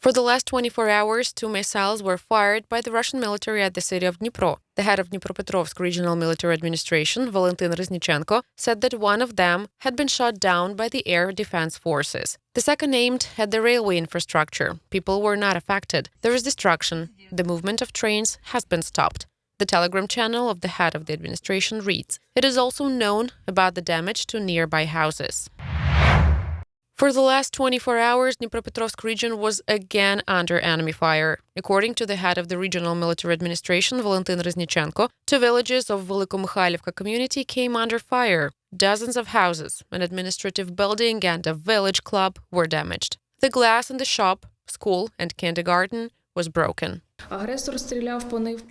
For the last 24 hours, 2 missiles were fired by the Russian military at the city of Dnipro. The head of Dnipropetrovsk Regional Military Administration, Valentin Reznichenko, said that one of them had been shot down by the air defense forces. The second aimed at the railway infrastructure. People were not affected. There is destruction. The movement of trains has been stopped. The Telegram channel of the head of the administration reads, "It is also known about the damage to nearby houses." For the last 24 hours, Dnipropetrovsk region was again under enemy fire. According to the head of the Regional Military Administration, Valentin Reznichenko, 2 villages of Mykolayiv community came under fire. Dozens of houses, an administrative building and a village club were damaged. The glass in the shop, school and kindergarten was broken.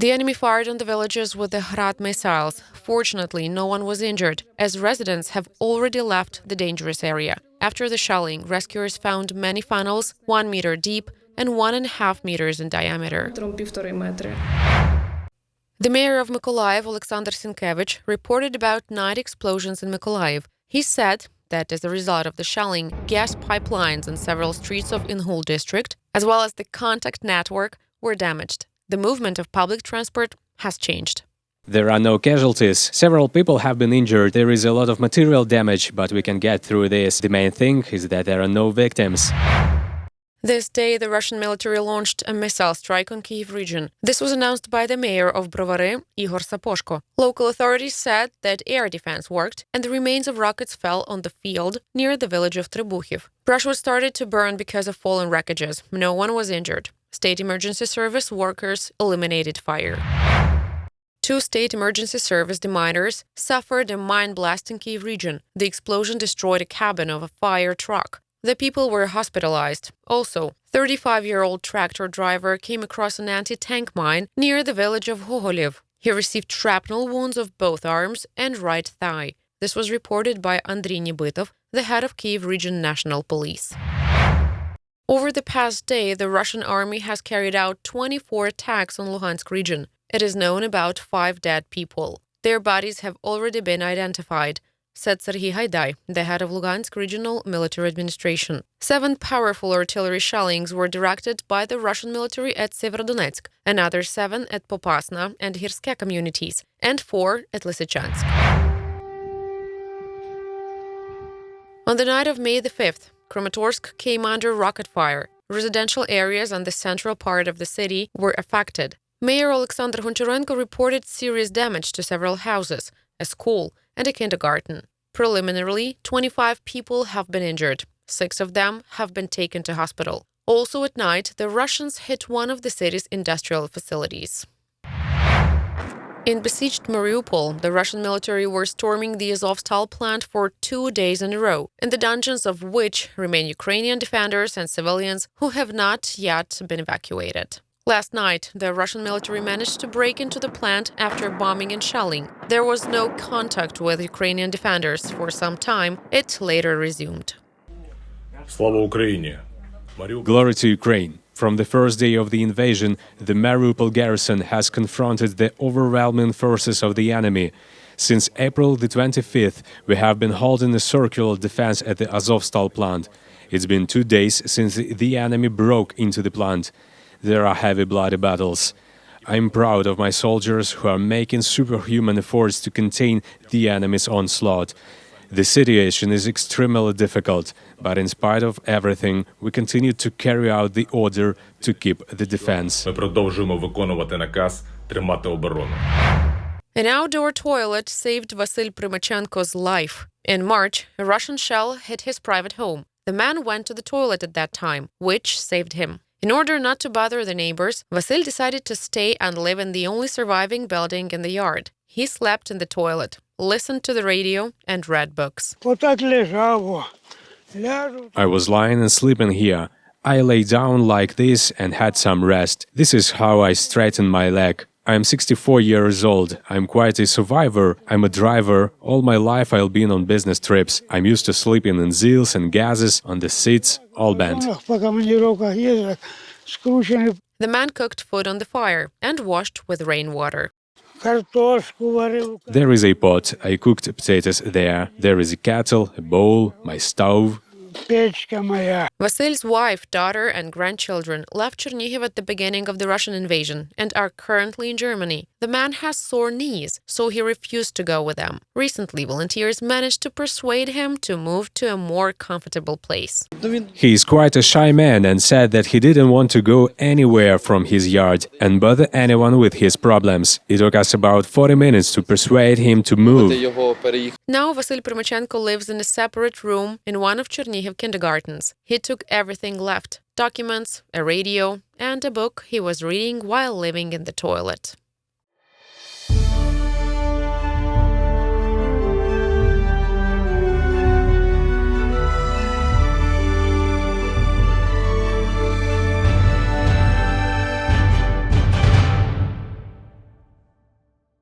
The enemy fired on the villages with the Grad missiles. Fortunately, no one was injured, as residents have already left the dangerous area. After the shelling, rescuers found many funnels, 1 meter deep and 1.5 meters in diameter. The mayor of Mykolayiv, Alexander Sienkiewicz, reported about 9 explosions in Mykolayiv. He said that as a result of the shelling, gas pipelines in several streets of Inhul district, as well as the contact network, were damaged. The movement of public transport has changed. There are no casualties. Several people have been injured. There is a lot of material damage, but we can get through this. The main thing is that there are no victims. This day, the Russian military launched a missile strike on Kyiv region. This was announced by the mayor of Brovary, Igor Saposhko. Local authorities said that air defense worked and the remains of rockets fell on the field near the village of Trybukhiv. Brushwood started to burn because of fallen wreckages. No one was injured. State emergency service workers eliminated fire. 2 state emergency service deminers suffered a mine blast in Kyiv region. The explosion destroyed a cabin of a fire truck. The people were hospitalized. Also, 35-year-old tractor driver came across an anti-tank mine near the village of Gogoliv. He received shrapnel wounds of both arms and right thigh. This was reported by Andriy Nebytov, the head of Kyiv Region National Police. Over the past day, the Russian army has carried out 24 attacks on Luhansk region. It is known about 5 dead people. Their bodies have already been identified, said Serhiy Haidai, the head of Lugansk Regional Military Administration. 7 powerful artillery shellings were directed by the Russian military at Severodonetsk, another 7 at Popasna and Hirske communities, and 4 at Lysychansk. On the night of May the 5th, Kramatorsk came under rocket fire. Residential areas on the central part of the city were affected. Mayor Alexander Goncharenko reported serious damage to several houses, a school, and a kindergarten. Preliminarily, 25 people have been injured. 6 of them have been taken to hospital. Also at night, the Russians hit one of the city's industrial facilities. In besieged Mariupol, the Russian military were storming the Azovstal plant for 2 days in a row, in the dungeons of which remain Ukrainian defenders and civilians who have not yet been evacuated. Last night, the Russian military managed to break into the plant after bombing and shelling. There was no contact with Ukrainian defenders for some time. It later resumed. Slava Ukraini! Glory to Ukraine. From the first day of the invasion, the Mariupol garrison has confronted the overwhelming forces of the enemy. Since April the 25th, we have been holding a circular defense at the Azovstal plant. It's been 2 days since the enemy broke into the plant. There are heavy bloody battles. I'm proud of my soldiers who are making superhuman efforts to contain the enemy's onslaught. The situation is extremely difficult, but in spite of everything, we continue to carry out the order to keep the defense. Ми продовжуємо виконувати наказ тримати оборону. An outdoor toilet saved Vasyl Primachenko's life. In March, a Russian shell hit his private home. The man went to the toilet at that time, which saved him. In order not to bother the neighbors, Vasyl decided to stay and live in the only surviving building in the yard. He slept in the toilet, listened to the radio, and read books. I was lying and sleeping here. I lay down like this and had some rest. This is how I straightened my leg. I'm 64 years old. I'm quite a survivor. I'm a driver. All my life I've been on business trips. I'm used to sleeping in zils and gases, on the seats, all bent. The man cooked food on the fire and washed with rainwater. There is a pot. I cooked potatoes there. There is a kettle, a bowl, my stove. Печка моя. Vasyl's wife, daughter, and grandchildren left Chernihiv at the beginning of the Russian invasion and are currently in Germany. The man has sore knees, so he refused to go with them. Recently, volunteers managed to persuade him to move to a more comfortable place. He is quite a shy man and said that he didn't want to go anywhere from his yard and bother anyone with his problems. It took us about 40 minutes to persuade him to move. Now Vasyl Primachenko lives in a separate room in one of Chernihiv kindergartens. He took everything left: documents, a radio, and a book he was reading while living in the toilet.